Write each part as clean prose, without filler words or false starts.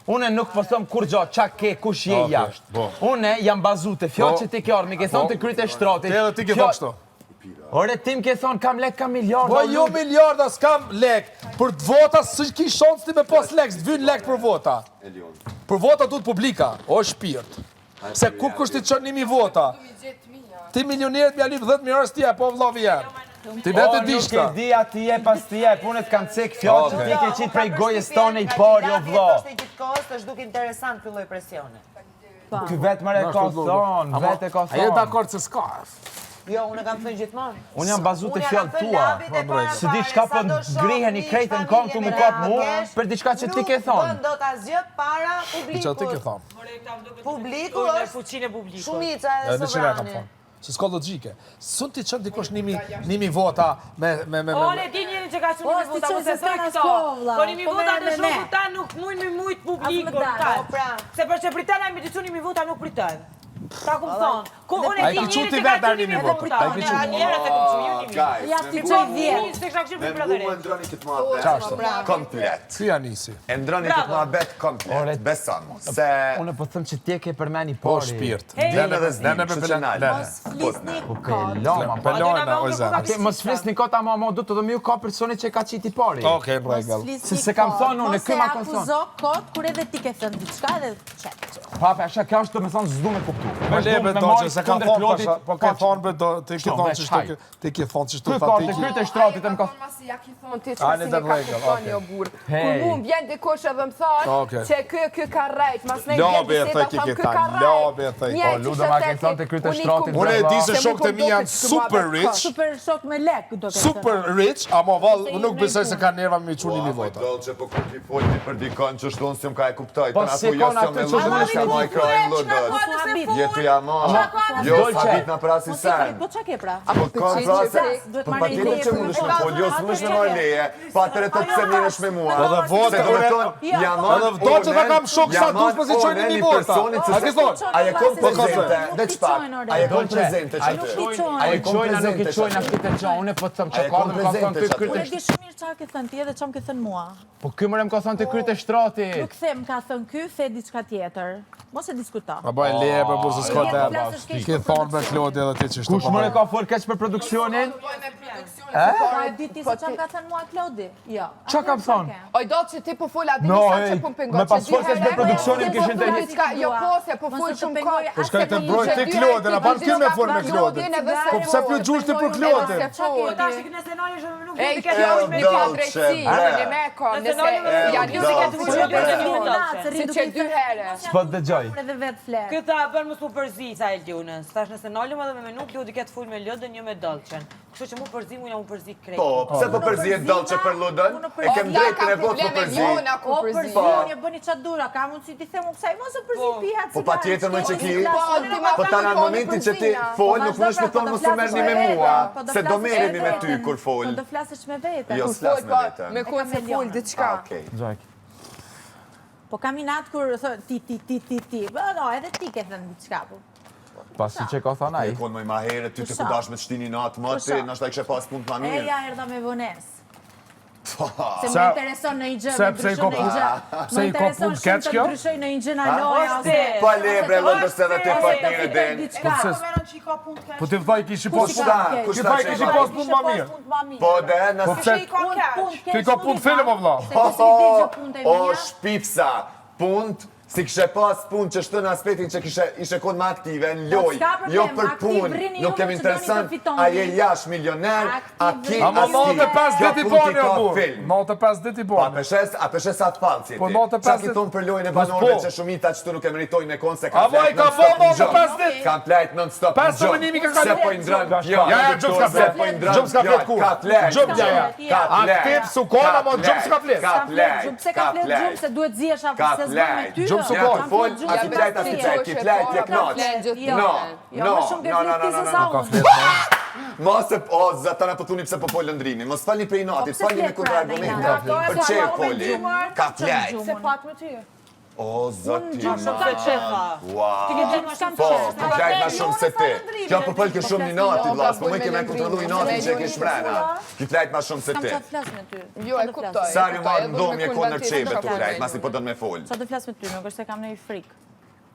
Une nuk po thom kur gjo, qa ke, kush je jashtë. Une jam bazu të fjoq që ti ke orë, mi ke thonë të kryt e shtrotit. Te edhe ti ke thonë kështu. Ore, tim ke thonë kam lek, kam miliarda. Po jo miliarda, s'kam lek. Për të vota, së ki shonë ti me pos lek, s'vyn lek për vota. Për vota duhet publika, o shpirt. Se ku kështë ti qënë 1.000 vota? Ti milionerët mja lypë 10 mirës tje, po vlovi jem. Ti vetë e dishta. Nuk e di ati je pas ti je, punët kanë cek fjoq që ti ke qitë prej gojës tone i por, jo vlo. Është duke interesant këlloj presione. Ky vetë mërë e ka thonë, vetë e ka thonë. A jetë dakord se s'ka. Jo, unë kam thënë gjithmonë. Unë jam bazu të fjallë tua. Se di shka për ngrihen i krejtën kom të më kapë mu, për diçka që ti ke thonë. Nuk do të asgjë para publikut. Që ti ke thonë. Publiku është shumica e sovrani. Se s'ka logike. Sun ti qënë dikosh 1.000 vota me... Ole, di njëri që ka shumë 1.000 vota, mu se thë këto. Po 1.000 vota të shumë ta nuk mujnë me mujtë publikun ta. Se për që pritën e mi të 1.000 vota nuk pritën. Ta ku më thonë. A i ki quti vetë ar 1.000 vota. A i ki quti. Njerët e ku që ju 1.000. Ja ti qoj 10. Se kësha këshu për Me mu e ndroni këtë muhabet komplet. Kja nisi. E ndroni këtë muhabet komplet. Beson. Se... Unë po thëmë që tje ke përmeni Po pari. shpirt. Dene dhe zdim, që që nalë. Pelona, o zë. Mos flisni kota ma du të dhe ju ka personi që ka qiti pari. Okej, në regel. Se kam thonë unë, këj ma kam thonë. Mos e akuzo kot, kur edhe ti ke thënë diçka edhe qep. Pape, asha kjo është të me thonë zdu me kuptu. Me lebe do që se ka thonë pasha, po ka thonë be do, ti ke thonë që shtu, ti ke thonë që shtu Ky ka të kryt e shtratit e më ka... Masi ja ki thonë ti që Ani si dhe një ka regel, kuptoni okej. o burë. Kur mu më vjen dikush edhe më thonë që kë ka rejt, mas ne Labe e thëj ki ke ta, labe e thëj. O, Ludo ma ke thonë të kryt e shtratit. Unë e di se shokët e mi janë super rich, Super shok me lek, do ke thënë. super rich, ama valë, nuk besoj se ka nerva me quni 1.000 vota. Dolce, po kur ti folti për dikon që shtonë si më ka e kuptoj. Po Për si ato jo kon se aty me që lëdë, se ma i krajnë lëdët. Jetu jama, jo s'habit në prasi sen. Po qa ke pra? Po kanë prase, Duhet po marrë pa tjetër leje që për më shkak. shme fol, jo s'më shme marrë leje, pa të retë pëse miresh me mua. Po dhe votë, Se do me thonë, jama Edhe vdo që ta kam shok sa dush për si qojnë 1.000 vota. A ke thonë? A je kon prezente, dhe që pak, a je kon Dolce, prezente që ty. A i qojnë, a nuk i qojnë, ashtu të qojnë, unë po të thëmë që ka, nuk ka thonë të kryt Unë e e di shumë mirë qa ke thënë ti edhe qa më ke thënë mua. Po ky mërë më ka thonë të kryt e shtratit. Nuk them ka thënë ky, the diçka tjetër. Mos e diskuta. A baj leje për burë se s'ka të Ke thonë me Klodi edhe ti që shtu Kush mërë ka folë keq për produksionin? A di ti se qa më ka thënë mua Klodi? Jo. Qa kam thonë? Oj, do që ti po full a dini No, sa që ej, po me pengon pas folë keq për produksionin kishin të një... Jo, po, se po full shumë kohë. Po shka të broj të Klodi, në pan ty me folë me Klodi. Po pse për gjush të për Klodi? Po ta shi këne senali shumë nuk Ej, di ke kjo thonë është me me kjo drejtësi, në me ko, nëse janë Nuk e të fuqë për si që 2 herë. S'po të dëgjoj. Edhe vetë flet. Këta bërë më s'pu përzi, sa e ljunës. Tash nëse nalëm edhe me menu, Klodi ketë full me lëdën, një me dolqen. Kështu që mu përzi, mu mu përzi krejt. Po, pse po përzi e dolce për ludën? E kem drejtën e votë po përzi. O përzi, unë e bëni qatë dura, ka mundësi ti themu kësaj, mos e përzi pihat. Po pa tjetër më që ki, po ta në momentin që ti fol, nuk mësh me thonë mos të merrni me mua, se do merremi me ty kur fol. Po do flasësh me vete. Jo, s'flas me vete. Me ku se full diçka. Okej. Po kam i natë kur ti. No, edhe ti ke thënë diçka. Pasi që ka thonë E aji. konë më i ma herë, ty të kudash me të shtini natë më ti, nështë ta i kështë pas punë të ma mirë. Eja erdha me vones. Se Sa- më intereson në i gjë, se më pse i ndryshon ka në i gjë. pse Më i ka intereson punë shumë keq të kjo? ndryshoj në i gjë në loja. Pa lebre, lëndës edhe ti fat mirë den. Po ti vëthaj kishi pas Kushta, punë. kushta Ti vëthaj që kishi ka. pas punë ma mirë. Po dhe Po nëse... pse ti ka punë film o vlla. O shpifsa, punë, si kishe pas punë që shtë në aspektin që ishe konë më aktive në loj, jo për punë, nuk kemi interesant, a je jash milioner, a ki, Ama a ski, 95 dit i punë bani ti o ka burë. film. 95 dit i Pa bani. peshes atë falë si Po, ti. 95 Qa ki thonë për lojnë e banorëve po. që shumita që tu nuk e meritojnë me konë se A vaj ka bo 95 dit. Ka plejt non-stop në Pesë mënimi ka Se kalu. po i ndranë pjo. Ja, gjumë s'ka Se flet. po i ndranë Gjumë s'ka flet kur. Ka plejt. Gjumë ja. Aktiv su kona, mo gjumë s'ka flet. Ka plejt. Gjumë se ka flet gjumë se duhet zihesh Ka se s'bën me plejt. ty. Gjumë su Ja, kona. të fol, a ki plejt, a ki plejt, ki plejt, je knoq. Jo, më shumë ke flet ti se sa Ka unë. flet. Mos e o zatana po thuni pse po fol Lëndrimi. Mos falni për inatit, falni me kontra argumente. Për çe foli? Ka plejt. Se pat me ty. O, zoti Ma shumë se qefa. Wow. Ti ke gjithë ma shumë Po, qefa. po krejt ma shumë se ti. Kjo po pëllë ke shumë një nati, vlas, po më ke me kontrolu një nati që e ke shmrena. Ki krejt ma shumë se Kam ti. qa të flas me ty. Jo, e kuptoj. Sari ma në ndomë je konë në qebe të krejt, masi po dënë me folë. Qa të flas me ty, nuk është se kam në i frikë.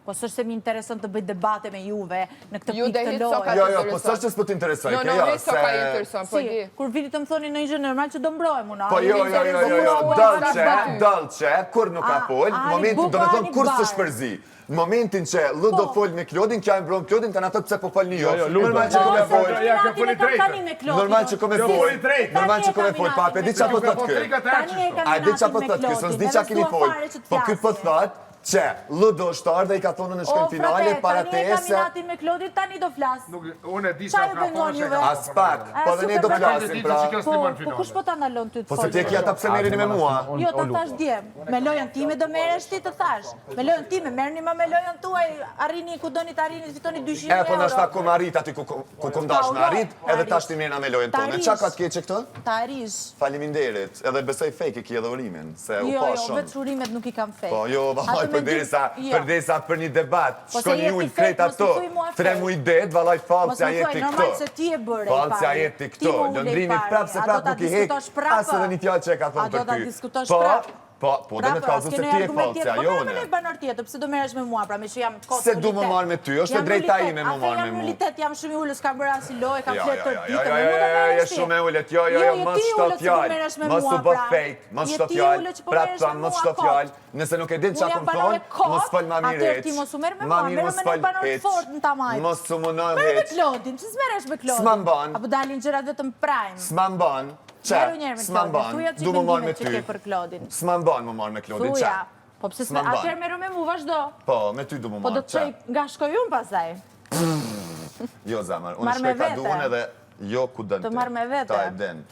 Po së është se mi intereson të bëj debate me juve në këtë Ju pikë të dhe hitë lojë. Jo, po së është që s'po t'interesoj, No, ke jo, hitë ka intereson, po di. Si, kur vini të më thoni në gjë normal që do mbrohem unë. Po jo, dalqe, kur nuk ka folë, në momentin do me thonë kur së shpërzi. Në momentin që Lu do folë me Klodin, kja e mbron Klodin, kanë ato pse po folë një jo. Normal që kome folë. Normal që kome folë. Normal që kome folë, pape, di qa po thot kë. A di qa po thot kë, së s'di qa kini folë. Po kë po thot që Lu do shtarë dhe i ka thonë në shkën finale para te e se... O, frate, tani e kaminatin me Klodin, tani do flasë. Unë e di sa ka thonë që... As pak, po dhe ne do flasim pra... Po kush po ta ndalon ty të Po se ti e kja ta pse merini me mua. Jo, ta thash djem. Me lojën time do meresh ti të thash. Me lojën time, merrni më me lojën tuaj, arrini ku doni të arrini, fitoni 200 euro. E, po nashta ku më arrit ati ku kom dash me arrit, edhe ta shtimena me lojën tonë. Qa ka t'ke që këtë? Ta arish. Faliminderit, edhe besoj fake i ki edhe urimin, se u Jo, pa jo, shumë. veç urimet nuk i kam fake. Po, jo, valaj, përdesa për një debat, Po se shkon je ju ti i krejt fake, mos ato, më thuj mua 3 fake. muj det, valaj falësja jeti këto. Normal se ti e bëre i pari. Falësja jeti këto, Ti më ule i lëndrimi pari. prap se A prap do ta nuk i hek, diskutosh prapë? as edhe një fjallë që e ka thonë A do për ta ty. diskutosh prapë? Po, dhe me të kalzu se ti e falësja, jo Po ne. me banor tjetër, pse do merresh me mua, pra me që jam kot Se du më marrë me ty, është e drejta ime më marrë me Jam mu. nulitet, jam shumë i ullës, kam bërë asi lojë, kam fletë për Jo, ditë, je shumë e ullet, jo, mos shto fjallë, mos të bë fake, mos shto fjallë, prap ta, mos shto fjallë, nëse nuk e din qa kom thonë, mos fol ma mirë Atër ti mos u merë me mua, merë me në banor fort në tamajt. mos të më në Merë me heq, Klodin, që s'meresh me Klodin? S'man ban. Apo dalin gjërat vetëm prime? s'man ban, që, s'man ban, du më marrë me ty, Thuja për Klodin. s'man ban më marrë me Klodin, që, Thuja. Po pse s'me, S'man ban. atër merë me mu, vazhdo. po, me ty du më Po do marrë, të qoj që, nga shkoj unë pasaj. jo zamër, unë Marrë me shkoj ka vete. duhen edhe jo ku dënë Të marrë me vete. ta e den,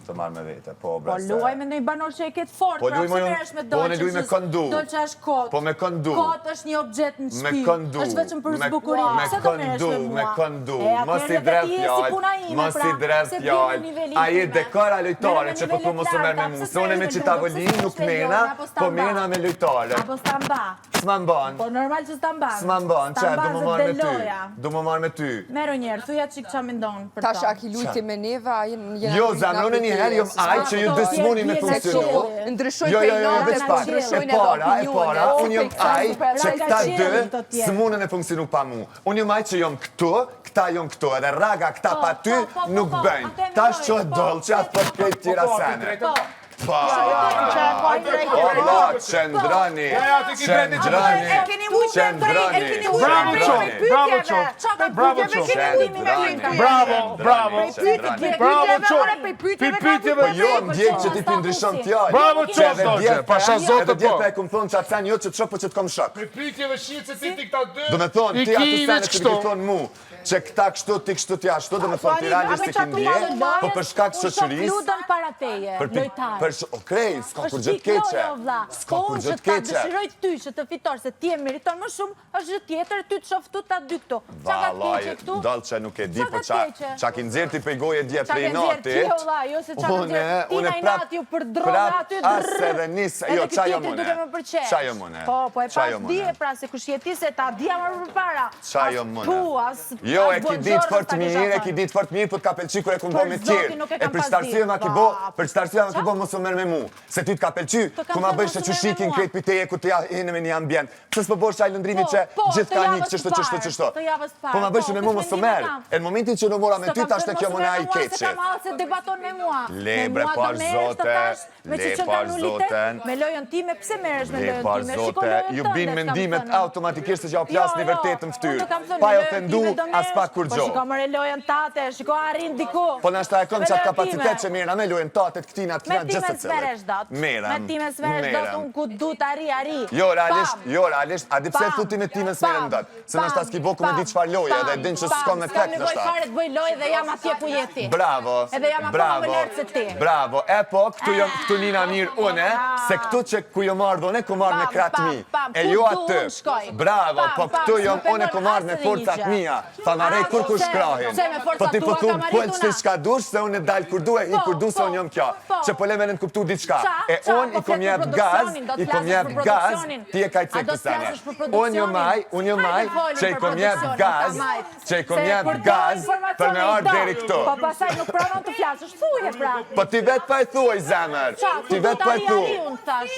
të marrë me vete, po, Po bre, se, luaj me ndonjë banor që e ketë fort, Po pra luaj pse me- merresh me po dolçe. ne luaj me këndu. Dolçe është kot. Po me këndu. Kot është një objekt në Me shtëpi. këndu, Është vetëm për me- zbukurinë. me Pse do merresh këndu, me mua? me këndu, E, mos atëherë i dres veti je si fjallë, puna ime, mos pra, i dres se bie në fjallë, nivelin a je time. dekora lojtare Merre me që po tu nivele mos u merë me larta, mu, pse se unë me s'merresh që me tavolin Klodin, nuk pse s'merresh mena, me apo po s'ta mena mba? me lojtare. Apo s'ta mba. S'man ban, Po normal që s'ta mban. s'man ban, që, du më marrë me ty, du më marrë me ty. Merë njerë, thuja çik qa mendon për Tash to. a ki lujti me neve, a jenë... Jo, zamër, unë njëherë jom aj që ju dësmuni me funksionu. Ndryshoj Jo, pejnate, veç pak, ndryshojnë e para, opinione, unë jom aj që këta qelën dë të tjerë. s'munën e funksionu pa mu. Unë jom aj që jom këtu, këta jom këtu, edhe raga këta pa ty nuk bëjnë. Tash që e dollë që atë për krejt tjera sene. Pa, Allah, qendrani, qendrani, qendrani. Bravo qoftë, bravo qoftë, bravo qoftë. Bravo, bravo. Bravo qoftë. Pyetjeve Po jo, më djekë që ti pi ndryshon fjallë. Bravo qoftë, Doxhe, pasha zotë Edhe po. djetë e këmë thonë që atë sen jo që të shok, po që të kom shok. Pyetjeve shit se ti këta dy. Do me thonë, I ti atë ki sene veç që kështu. ti thonë mu, që këta kështu, ti kështu, ti ashtu, do me thonë, ti realisht të kindje, po për shkak shoqërisë, Kludën para teje, lojtarë. okej, s'ka kur Është gjë të pikë keqe. lojo, vlla. S'ka Po kur unë gjë që të ta keqe. dëshiroj ty që të fitosh, se ti e meriton më shumë, është gjë tjetër, ty të shoh këtu ta dy këtu. Qa ka të keqe këtu? Dallë që nuk e di, Qa po ka keqe? qa ki nxerë ti prej goje dje Qa prej ke nxjerë ti, natit. vlla, jo se qa ke nxjerë. Tina i nati ju për droga aty, Asë edhe nisë, jo, qa jo mune. duke më përqesh. Qa jo mune. Po e Qa pas jo di mune. e pra se kush je ti se ta dija më përpara. Qa jo As mune. tu, as Jo, e ki Bonxorno ditë fort s'ta kisha mirë, e thënë. ki ditë fort mirë, po t'ka pëlqy kur e kun bo Për me zotin tjerë. nuk e E kam për pas shtarsye ditë, ma ki ba. bo, për shtarsye ma ki bo mos u merë me mu. Se ty t'ka pëlqy, ku ma bëjsh që shikin krejt për teje, ku t'ja hinë me një ambient. Pse s'po bosh qaj lëndrimi që gjithë ka një qështu. Po ma bëjsh me mu mos u merë. E në momentin që në mora me ty, tash të kjo më në a i keqe. Se kam hallë se debaton me mua. Le, bre, par zote, Me që le, që par ka nulitet, zoten. me lojën time, pse merresh me Le lojën par time? Shiko zote, lojën ju tënde, bin s'kam mendimet thënë. automatikisht se që ja plasni Jo, vërtetën unë ftyrë. të kam thënë, Pa me jo lojën ofendu, time do as merresh, pak kur Po gjo. shiko mëre lojën tate, shiko arrin diku. Po nashta e kom Me qatë lojën kapacitet time. që mirë, na me lojën tatet këtina, Me gjithë time se s'meresh dot. Merem, Me time s'meresh dot, unë ku du t'ari. Jo, realisht, a di pse Pam. thu ti me time s'merem dot? Se Pam. nashta s'ki bo ku me di qfar loje, edhe din që s'kom me tek S'kam nevojë nashta. fare të bëj lojë dhe jam atje ku je ti. Bravo, Edhe jam akoma bravo, më lartë se ti. bravo. E po, këtu lina mirë une, se këtu që ku jo marrë dhone, ku marrë me Pam, kratë pam, mi. pam, E ku jo du aty. unë shkoj. Bravo, Pam, po pam, këtu jom s'më une ku penon marrë me asnjë forcat gjë. mia. Ta marej kur ku se- shkrahin. se me forcat Po ti po tua thu ka po marritur që na. shka dush, se unë e dalë kur duhe, i kur du se unë jom kja. po. Që po le me me të kuptu diçka. E unë i kom jep gaz, ti e kaj cek të sene. Unë jo maj, që i kom jep gaz, për me ardhë deri këtu. Po pasaj nuk pranon të flasësh, thuje pra. Po ti vetë pa e thuaj, zemër. Ti vetë pa e thuaj.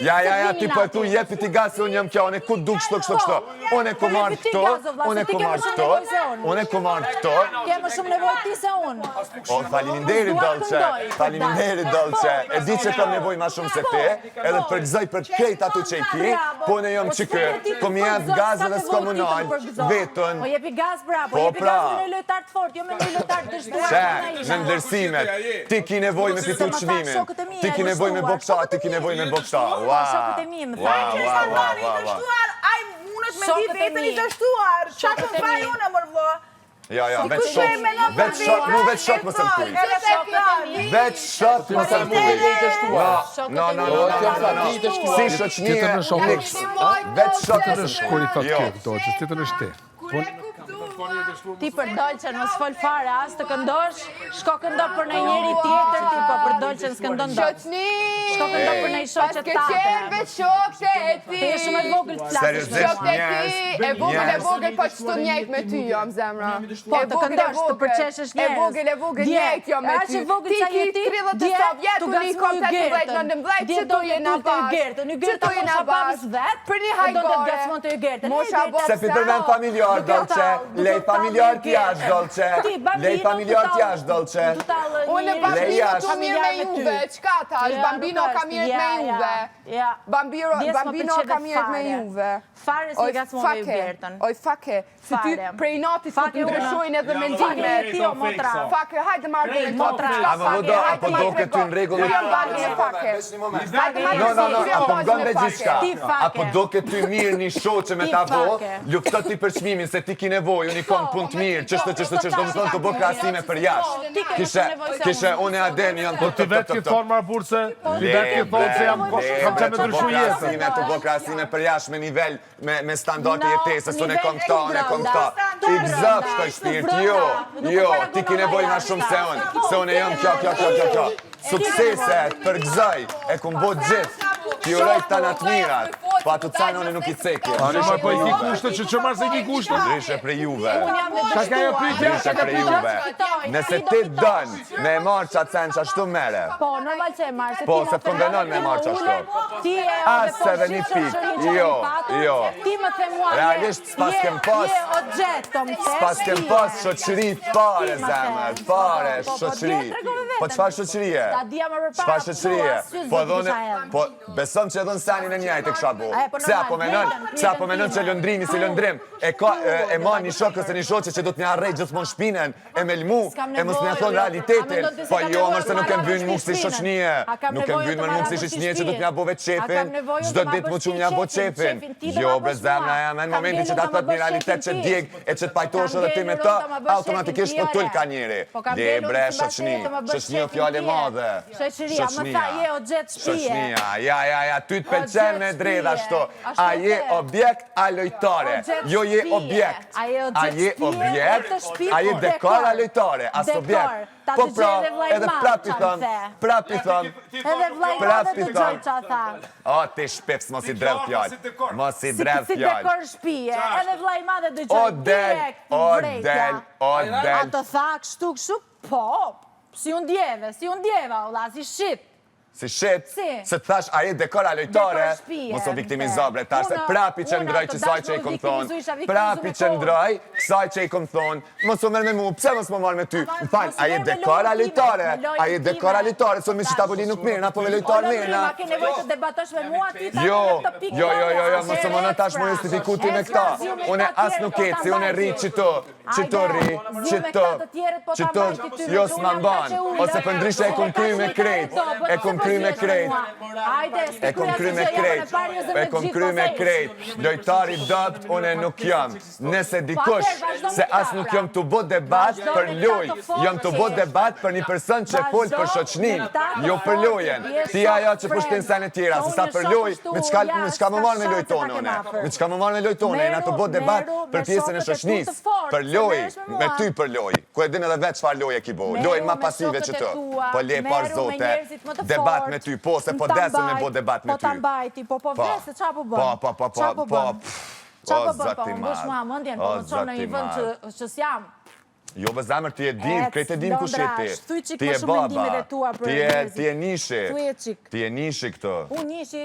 Ja, ti pa e thuaj, jepi ti gaz se unë jam kjo, unë e ku duk kështu. Unë e ku marrë këto, unë e ku marrë këto. Kemë shumë nevojë ti se unë. O, faleminderit dolce. E di që kam nevojë ma shumë se ti, edhe përgëzoj për krejt ato që i ki, po në jom që kë, kom jep gaz edhe s'komunal, vetën. Po jepi gaz, bra, po jepi gaz me në lojtar të fort, jo me në lojtar të shtuar. Që, në ndërsimet, ti ki nevoj me fitu qmimin, ti ki nevoj me boksa, ti ki nevoj me boksa. Ai mundet me di vetën i të shtuar. Qa të faj unë, mërvlo? Ja, veç shok më së mkuj. Veç shok më së mkuj. No. Si shoqnije, niks. Veç shok më së mkuj. Ti për dolqen mos fol fare, as të këndosh, shko këndo për në njëri tjetër, ti po për dolqen s'këndon do. Shko këndo për në i shoqet tate. Shokët ti. Ti e shumë e vogël të flasësh. Shokët ti, e vogël, po që të njejt me ty jam, zemra. Po të këndosh, të përqeshësh njerës. E vogël njejt jam me ty. Ti ki 30 vjetë, unë i kom 18-19, që tu je në bashkë. Që tu je në bashkë. Për një hajgore. Se pitërmen familjar, dolce. Lej familjar t'jash, dolce. Lej familjar t'jash, dolce. Unë Bambino ka mirë me juve, qka tash? Bambino ka mirë me juve. Bambino ka mirë me juve. Fare si ka s'mo me ju bjertën. Oj, fake, se ty prej natit të të ndryshojnë edhe mendime. Fake, hajde marrë dhe motra. Apo do këtë ty në regullë. Apo më gëmë dhe gjithka. Apo do këtë ty mirë një shoqe me ta bo, luftot ti për qmimin se ti ki nevoj, unë i kom pun të mirë, qështë, do më thonë të bo krasime për jashtë. Kishe, unë e adem, janë Po ti vetë ki thonë marë burse, ti vetë ki thonë se kam që me ndryshu jetën. Të bo krasime për jashtë me nivel, me standarte jetesës, unë e kom këta. I gëzëp shkoj shpirt, jo, ti ki nevoj nga shumë se unë e jam kjo. Sukseset, përgëzoj, e kum bo gjithë. Ti uroj të në të mirat, po ato të canë unë nuk i cekje. Ani ma po i ki kushtë, që marë se i ki kushtë? Ndryshe për juve. Ka jo pytja? Ndryshe për juve. Nëse ti dënë me marë që atë canë që ashtu mere. Po, normal që e marë. Po, se të kondenon me marë që ashtu. Ti e Asë dhe një pikë. Jo. Ti më the mua realisht s'pas kem pas. Je o gjetë, të më the. S'pas kem pas shoqëri pare, zemër. Pare, shoqëri. Po qëfar shoqërie? Qëfar shoqërie? Po dhone, po besom që edhe në sanin e njajt e kësha bo. Pse apo menon që lëndrimi si lëndrim. E ma një shok ose një shoqe që do të një arrej gjithmon shpinen, e me lmu, e mos me thonë realitetin. Po jo, mërse nuk e mbynë mu kësi shoqënie. Nuk e mbynë mu kësi shoqënie që do të një abo vetë qefin. Gjdo dit mu që një abo qefin. Jo, bre zemna jam, në momenti që ta thot një realitet që djeg e që të pajtosh edhe ti me ta, automatikisht po tull ka njeri. Dhe bre, shoqëni o fjale madhe. Ja, ty të pelqen me drejt ashtu. A je objekt, a lojtare. Jo je objekt. A je objekt, a je dekor, a lojtare. As objekt. Po pra, edhe prapi thëm. Edhe vlajmadhe të gjoj që a tha. O, ti shpips, mos i drev fjall. Mos i drev Si fjall. dekor shpije, edhe vlajmadhe të gjoj direkt vrejtja. A të tha kështu, po, si unë djeva, ola, si shqip. Si shit, se të thash, a je dekor a lojtare, mos o viktimizo, bre, tash se prapi që ndroj kësaj që i kom thonë, prapi që ndroj kësaj që i kom thonë, mos o mërë me mu, pse mos më marrë me ty, më falj, a je dekor a lojtare, se mi që ta voli nuk mirë, na po me lojtar mirë, na. Ma ke nevoj të debatosh me mua, ti ta Jo, mos o më në tash më justifiku ti me këta, une as nuk etë, si une rri qëto, jo s'ma mban, ose për ndryshe e kom kry me krejt, e kom kry me krejt, lojtari dopt, une nuk jam, nëse dikush, se as nuk jam të bo debat për loj, jam të bo debat për një person që fol për shoqnin, jo për lojen, ti ajo që pushtin sen e tjera, se sa për loj, me qka më marrë me lojtone, une, me qka më marrë me lojtone, na të bo debat për pjesën e shoqnis, për loj, me ty për loj. Ku e din edhe vetë çfarë loje ki bo. Lojnë ma pasive që të. Po le par zote. Debat me ty, po se po desën me bo debat me ty. Po ta mbajti, po vresë, qa po bën? Po. Qa po bën, po mbush mua mëndjen, po më qonë në një vënd që s'jam. Jo, vë zamër, ti e din, krejt e din ku sheti. Ti e baba, ti e nishi. Ti e nishi këtë. Unë nishi,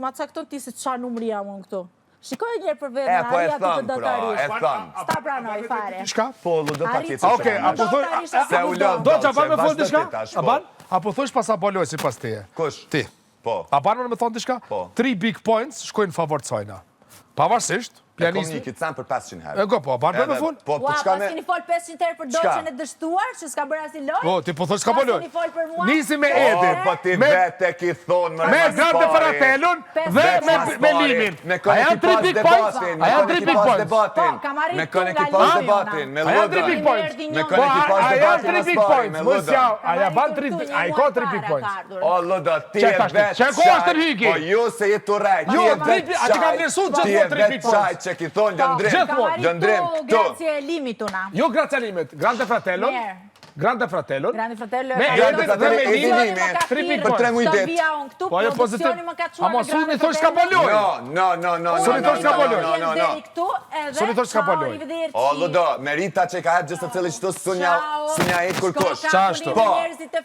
ma cakton ti se qa numri jam unë këtu. Shikoj njerë për vetë, Po e aria të thëmë, pra, e thëmë. Sta pranoj, fare. Shka? Po, ludo pa tjetë. Oke, apo thush... Se u lënë Do që aban me dolce, thonë diçka? vazhdo Aban? Apo thush pas aboloj si pas teje? Kush? Ti. Po. Aban me thonë diçka? Po. 3 big points shkojnë favor të sajna. Pavarësisht, E kom pianismi... një kitë samë për 500 herë. E go, po, aban me fol? Po, Ua, çka pas me... keni fol 500 herë për dolqen e dështuar, që s'ka bërë asi loj? Po, ti po thush s'ka po loj. Pas keni fol për mua? Nisi me O, Edin. po ti vete ki thonë më Me Grande Fratelon dhe me Limin. Me A kone janë ki 3 pas big points? debatin. A janë 3 big points? Po, kam arrit Me kone tu ki nga pas Liona. debatin. Me A janë 3 ludën. big points? Me Po, kone ki pas a janë debatin 3 as big pari, points? me Mos ludën. jau, a ja ban 3 big... A i ka 3 big points? O, Ludo, ti Çe e tash ti? vetë Çe ko është tërhyki? Po ju se je të rejt. Jo, a që kam vlerësuar Ti gjithmonë e 3 big vetë points. qaj që ki thonë lëndrim. Gjithmonë. Lëndrim Kam këtu. arrit tu grazie limit una. Jo Gracia Limit, Grande Fratelon. Mirë. Grande Fratelon. Grande Fratello Me Grande Fratello e Limin, Limi, 3 big për 3 points. mujtet. Via unë këtu, Po, jo pozitiv. produksioni më ka quar Ama suni thosh s'ka po loj. No. Suni thosh s'ka po loj. Deri këtu, edhe... Suni thosh s'ka po loj. arrivederci. O, Ludo, merita që ka hep gjithë të cili qëtu sunja e kërkosh. Qashtu. Po,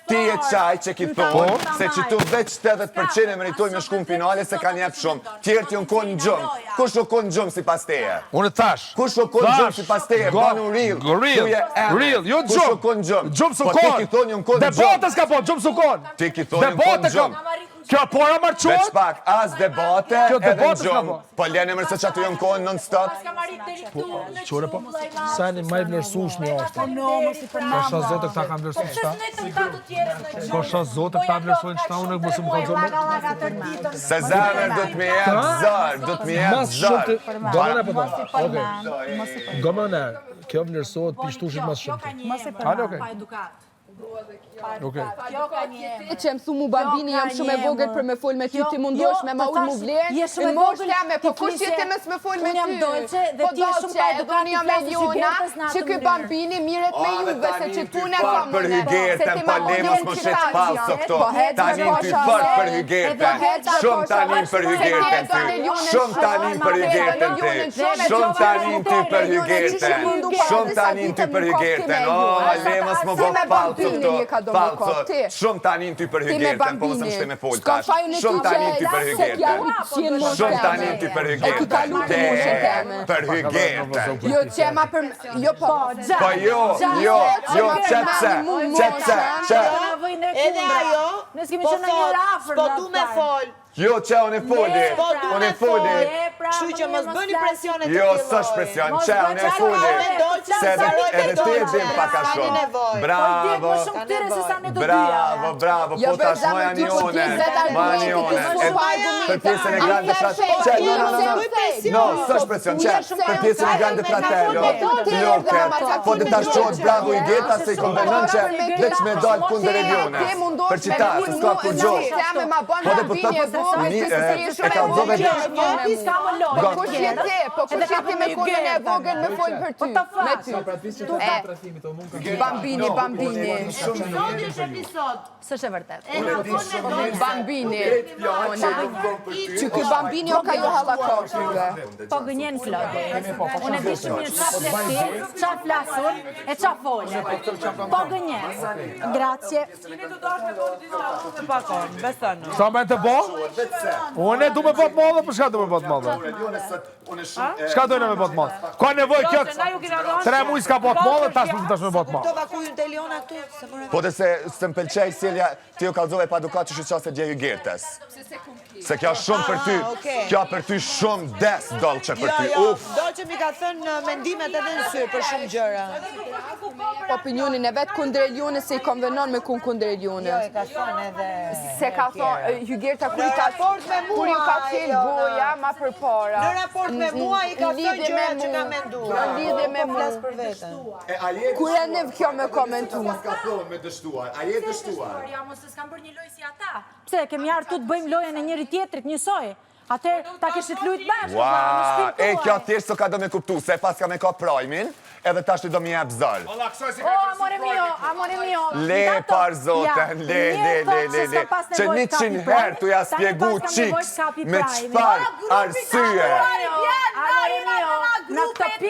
ti e qaj që ki thonë, Po. se që tu veç 80% e meritoj me shku në finale se kanë jep shumë. Tjerë t'ju në konë në gjëmë. Kush o konë në gjëmë si pas teje? Unë thash. Kush o konë në gjëmë si pas teje? Banu Real, jo Kush o gjumë. konë në gjëmë? Gjumë su Po ti konë. ki thonë ju në konë në gjëmë. Debatës ka po, gjumë su konë. Ti ki thonë ju në konë në gjëmë. Kjo pora Veç marquat? pak, as debate Kjo edhe në debatës ka gjëmë. po. Po lene mërë se që aty ju në konë non-stop. Kam arrit deri këtu. Qore po, sa një maj vlerësushmi është. Po sha zote këta kam vlerësuar qëta. Po sha zote këta vlerësojnë qëta unë mësë më kanë zonë. Se zemër do të me jetë zërë, do të me jetë Mas shumë të... zërë. Gomën e pëtë. Oke. Gomën e, kjo vlerësohet pishtushit mas shumë. Hale, oke. Oke. Që më thu mu Bambini, jam shumë e vogël për me fol me ty, ti mundosh me ma ullë mu vlerë, në mosh jame, po kush që ti mes me fol me ty? Unë jam dolqe dhe ti e shumë ka edukat i flasë që gertës në atë që ky Bambini miret me juve, se që tu në kam për hygerten, pa lemos më shetë falso këto. Tanin ty fort për hygerten. Shumë tanin për hygerten ty. Shumë tanin për hygerten ty. Shumë tanin ty për hygerten. Shumë tanin ty për hygerten. O, lemos më vë falso këto. Falso. Shumë tanin ty për hygerten, po mësë më shte me fol tash. Shumë tanin ty për hygerten. Shumë tanin ty për hygerten. Për hygerten. Jo qema për... Jo po... Po jo, qëtëse. Edhe ajo, Ne s'kemi po qenë në një thot, rafër. s'po du me fol. Jo, që unë e foli. Unë e foli. Kështu që mos bëni presionet të Jo, filloj. s'është presion, që unë e foli. Se edhe ti e dim paka shumë. Bravo. Bravo, po tash moja një one. Moja një one. Për pjesën e grande fratello. No, s'është presion, që për pjesën e grande fratello. Loket, po dhe tash qohet bravo i geta se i konvenon që veç me dojtë kundër e ljone. Për qita, se s'ka kur gjohë. Po dhe për të e ka dhove Po kush je ti? Po kush je ti me konën e vogël me fol për ty? Me ty. Bambini. S'është e vërtet. Bambini. Që ky Bambini o ka jo hallakoptyve. Po gënjen floti. Unë e di shumë mirë qa flesti, qa flasun e qa folë. Po gënjen. Grazie. Sa me të bo? Unë e du me botë madhe, për shka du me botë madhe? Shka dojnë me botë madhe? Ka nevoj kjo 3 muj s'ka botë madhe, tash me botë madhe. Tova ku ju të Eliona këtu? Po dhe se më pëlqej Silja, ti ju kalzove pa dukat që shqyqa se djeju gertes. Se kjo shumë për ty, kjo për ty shumë des dolqe për ty. Dolqe mi ka thënë mendimet edhe në sy për shumë gjëra. Opinionin e vetë kundër Elione se i konvenon me kundër Elione. Jo, e ka thënë edhe... Se ka thonë, Hygerta kur ju ka thënë goja ma për para. Në raport me mua i ka thënë gjëra që ka menduar. Në lidhje me mua. Flas për veten. Kur e nev kjo me komentu. Me dështuar, a je dështuar? Ja, mos s'kam bërë një lojë si ata. Pse, kemi arë tu të bëjmë lojën e njëri tjetrit njësoj. Atër, ta keshit lujt bashkë. Ua, e kjo thjesht së ka do me kuptu, se pas ka me ka prajmin, edhe tash do më jep zël. Amore mio. Le par zoten, le. Që 100 herë tu ja spjegu qiks me qfar arsye.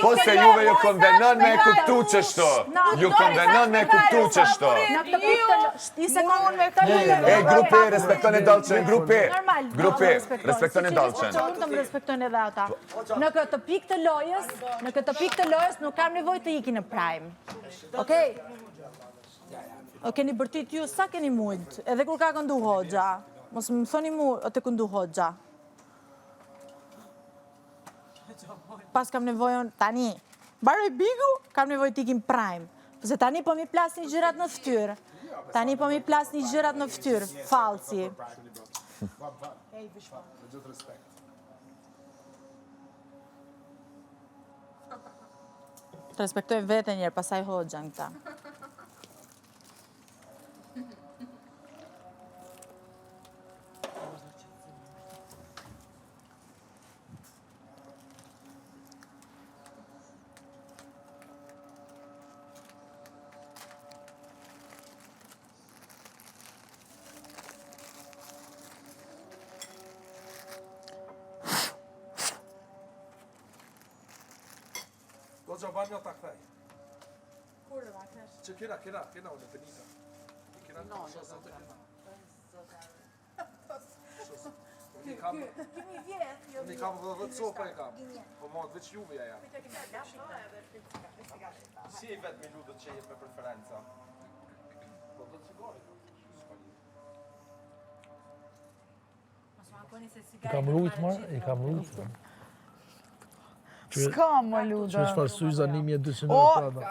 Po se juve ju konvenon me kuptu qështu. Ju konvenon me kuptu qështu. E, grupi, respektoni dalqen, grupi. Grupi, respektoni dalqen. Unë të më respektojnë edhe ata. Në këtë pikë të lojës nuk kam nevoj të iki në prime. Okej? O keni bërtit ju, sa keni mujt? Edhe kur ka këndu hoxha. Mos më thoni mu të këndu hoxha. Pas kam nevojën tani. Baroj bigu, kam nevoj të ikim prime. Pëse tani po mi plas një gjërat në ftyrë. Falsi. Të respektojnë vete njerë, pasaj hoxha në këta. Do që banë një ta këthej. Kur dhe ma këthesh? Që kena unë, Benita. Kena në shosë të kena. Kimi vjetë, Unë i kam dhe 10 sopa e kam. Po ma të veç juve ja. Si e vetë me ludët që jetë me preferenca? Po do të cigari. I kam rujt. S'ka më luda. Që është farë syza 1200 euro.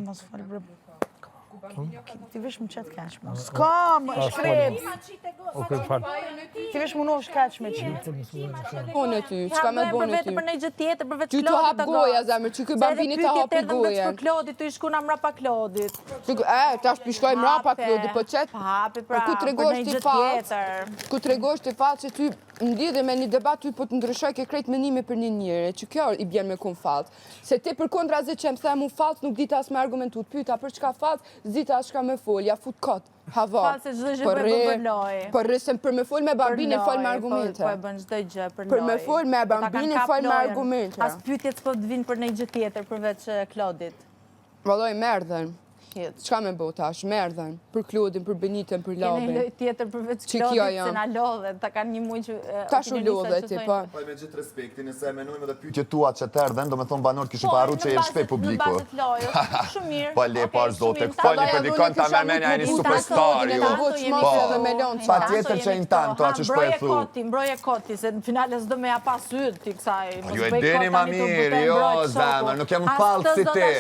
Mos falë bre. Ti vesh më qëtë kaqme. S'ka më shkrep. Oke, falë. Ti vesh më nosh kaqme që. Bonë ty, çka me bonë ty? Për një gjë tjetër, përveç Ty të hap goja, zemër, që ky bambini të hapi gojen. Për Klodit, të i shku në mrapa Klodit. Tash pishkoj mrapa Klodi, po qëtë? Hapi pra, Ku për tregosh një ti gjë fat? tjetër. Ku tregosh ti fat që ty ndjedhe me një debat ty po të ndryshoj ke krejt menime për një njëre, që kjo i bjen me kun fat. Se ti për kontra zi që më them unë fat, nuk dita as me argumentu të pyta për çka fat, zita as shka me fol, ja fut kot, hava. Fat se çdo gjë po e bën loj. Por rrisem për me fol me bambinin fol me argumente. Po e bën çdo gjë për loj. Për me fol me bambinin fol me argumente. As pyetjet s'po të vinë për një gjë tjetër përveç Klodit. Valloj merdhen. Çka me bo tash, merdhen, për Klodin, për Benitën, për Labin. Keni loj tjetër përveç Që kjo Klodit, jam. se na lodhet, ta kanë një muj që... Tash u lodhe ti, po. Po me gjithë respektin, nëse e menojmë edhe pyetje tua që të erdhen, do me thonë banor kishin paru që e shpe publiku. Në bazë të lojës, shumë mirë. Po le par zote, falni për dikon ta me menja e një superstar ju. Pa tjetër që i tanto, a që shpo e thu. Mbroje koti, se në finale s'do me ja pa syt ti kësaj. Ju e dini ma mirë, jo zemër, nuk jam falë si te.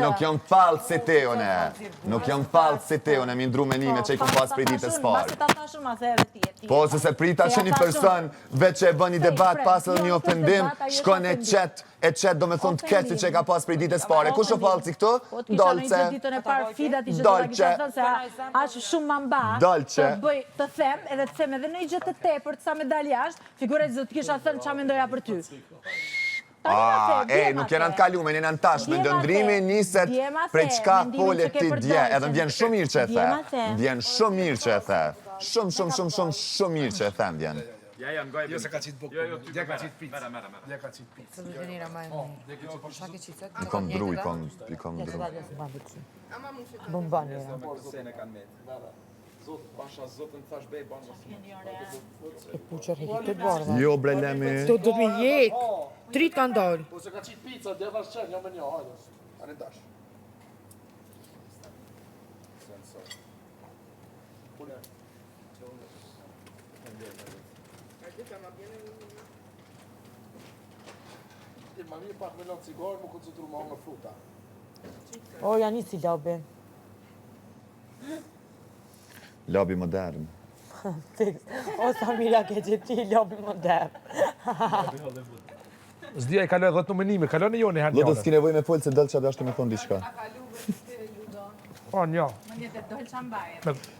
Nuk jam falë si te, une. Nuk jam falë si te, une, mi ndru menime që i kom pas prej ditës parë. Basi ta thashun ma the edhe ti. Po, se prita që një person, veç që e bën një debat pas edhe një ofendim, shkon e qet do me thonë të keqë që e ka pas prej ditës pare. Kush o falë si këtu? Dolce. Ditën e parë fidat i që të kisha thënë se ashtë shumë ma mba të bëj të them edhe të them edhe në i gjë të tepër të sa medalë jashtë, figuraj që të kisha thënë qa mendoja për ty. Nuk jena të kalume, jena në tashme, ndëndrimi niset prej qka pole ti dje, edhe më vjen shumë mirë që e the. Më vjen shumë mirë që e the. Shumë mirë që e the më vjen. Jo se ka qitë bukë, dje ka qitë pizza. Dje ka qitë pizza. I kom dru, i kom dru. Bombani. Jo bre lemi. Do të më jetë. Trit kanë dalë. Po se ka qitë pizza, dje thash qenë, jo me një, hajde. Anë dash. Ma mirë pak me lënë cigarë, më koncentru ma nga fruta. O, janë si labi. Labi modern. O, sa mira ke që ti, labi modern. Zdia i kaloj 10 menime, kaloj në jone herë Ludo, s'ki nevoj me folë se dëllë që abja është të me thonë diçka. Po, njo.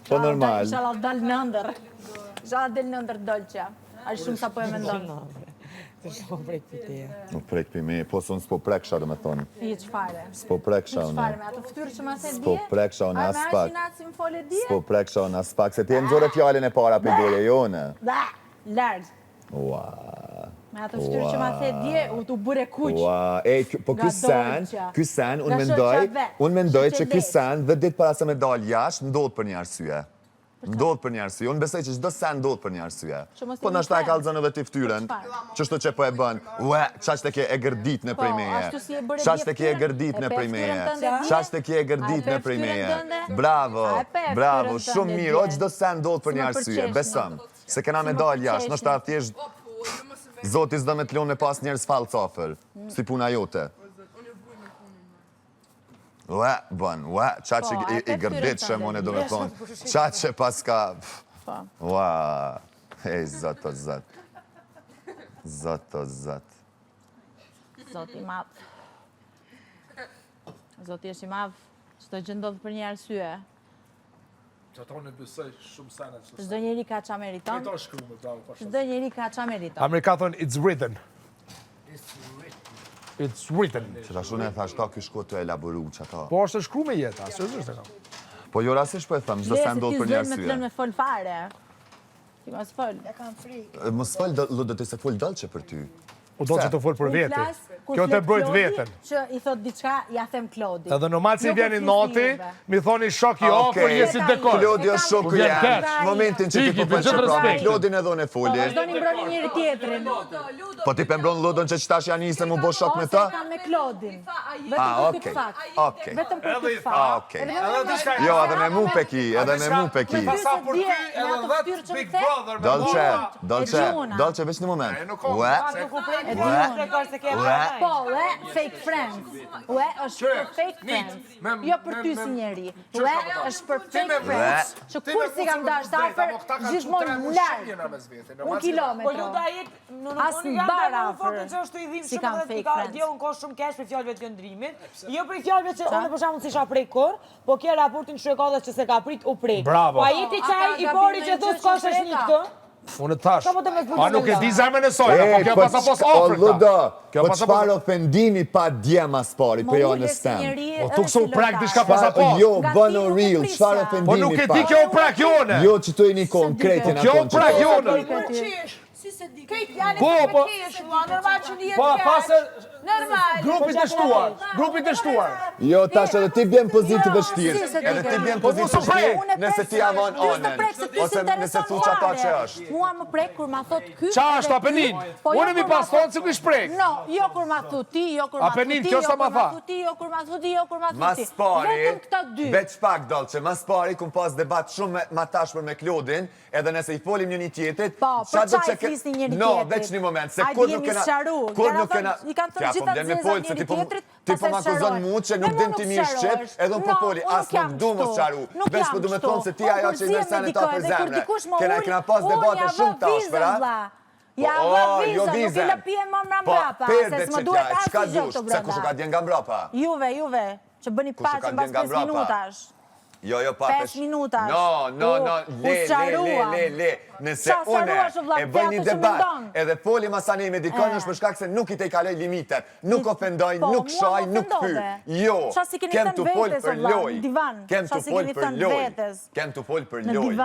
Po normal. Shala dal në ndër. Shala del në ndër dolqja. Ashtë shumë sa po e mendon. Të shumë prek piteja. Nuk prek për me, po son s'po preksha dhe me thonë. I qëfare? S'po preksha unë. Qëfare, me ato ftyrë që ma se dje? S'po preksha unë as pak. A me ashinat si më fole dje? S'po preksha unë as pak, se ti e nëzore fjallin e para për goje jone. Da, largë. Ua. Me ato ftyrë që ma se dje, u t'u bure kuq. Ua, po ky sen, unë mendoj që ky sen dhe ditë para se me dal jashtë, ndodh për një arsye. Ndodh për një arsye. Unë besoj që çdo sen ndodh për një arsye. Po ndoshta e kallzon edhe ti ftyrën. Ç'është që po e bën? Ue, çaq të ke e gërdit në prej meje. Çaq të ke e gërdit në prej meje. Çaq të ke e gërdit në prej meje. Bravo, bravo, shumë mirë. O çdo sen ndodh për një arsye, besëm. Se kena me dal jashtë, ndoshta thjesht Zoti s'do me t'lon me pas njerëz falcofër, si puna jote. Ue, bën, qa që i gërdit që mone do me thonë, qa që pas ka... Ua, hej, zot o zot. Zot o zot. Zoti madh. Zoti është i madh, çdo gjë ndodh për një arsye. Që ato në besoj shumë senet. Çdo njeri ka qa meriton. Këto është shkrume, bravo. Çdo njeri ka qa meriton. Amerika thonë, it's written. It's written. Që ta shune e thash ta ky shko të elaboru që ata. Po është shkrume jeta, së është e kam. Po jo rasisht po e thëmë, çdo sen ndodh për një Lesi, ti zënë me të lënë arsye. me fol fare. Ti mos fol. Mos fal do të se fol dalçe për ty. U do që të folë për veti. Kjo të brojt veten. Që i thot diçka, ja them Klodi. Edhe normal si vjeni noti, mi thoni shok i ofër, jesi dekor. Klodi është shoku jam. Momentin që ti po bën çfarë, Klodin e dhon e foli. Vazhdoni mbroni njëri tjetrin. Po ti pe mbron Ludon që qëtash janë nisë mu bo shok me ta? Ose kam me Klodin. Okej, okej. Vetëm për këtë fakt. Okej. Jo, edhe me mu peki, edhe me mu peki. Pasa për ty edhe dhe Big Brother. Dolce, veç një moment. Po, fake friends. Ue, është për fake friends. Jo për ty si njeri. Ue, është për fake friends. Që kur si kam dash të afer, gjithmonë larg. 1 kilometro. As në bar afer. Si kam fake friends. Jo, unë ko shumë kesh për fjallëve të këndrimit. Jo për fjallëve që unë për shamun si isha prej kur, po kje raportin shrekodhës që se ka prit u prej. Bravo. Pa jeti qaj i pori që thus kosh është një këtë. Unë tash. A nuk e di zemrën e sojnë, po kjo pasa pos ofrë Ludo, po çfarë ofendimi pa djema spari, për jo në stem. Po tu kësu prak diçka pasa pos. Jo, bëno real, çfarë ofendimi pa. Po nuk e di kjo prak jone. Jo që tu e një konkretin ato. Kjo prak jone. Po, grupit të shtuar, grupit të shtuar. Jo, tash edhe ti bjen pozitë të vështirë, edhe ti bjen pozitë të vështirë, nëse ti avon onen, ose nëse thu që ata që është. Mua më prek kur ma thot ky. Qa është Apenin? Unë mi pas thonë që kësh prek. No, jo kur ma thu ti, jo kur ma thu ti, Apenin, kjo sa ma tha. jo kur ma thu ti, jo kur ma thu ti. Mas pari, Vetëm këta dy. veç pak Dolce, mas pari kum pas debat shumë ma tashpër me Klodin, edhe nëse i folim një tjetrit, Po, për qa i flisni njëri tjetrit? No, veç një moment, se kur nuk kena... I kanë thënë gjitha të zezat njëri tjetrit, ti po ma kuzon mu që nuk dim ti mirë shqip, edhe unë po poli, as nuk du mos qaru. Veç po du me thonë se ti ajo që i nërsen e ta për zemre. Kena pas debate shumë tashpër, a? Ja, vë vizën, nuk i lëpien më mra mbrapa, se s'më duhet asë i gjokë të brenda. Se kushu ka djen nga mbrapa? Juve, që bëni paqe mbas 5 minutash. Jo, pa 5 minutash. No, le. Nëse une e bëj një debat, edhe foli masani me dikon është për shkak se nuk i te i kaloj limitet, nuk ofendoj, nuk shaj, nuk fyr. Jo, kem të fol për loj. Kem të fol për loj.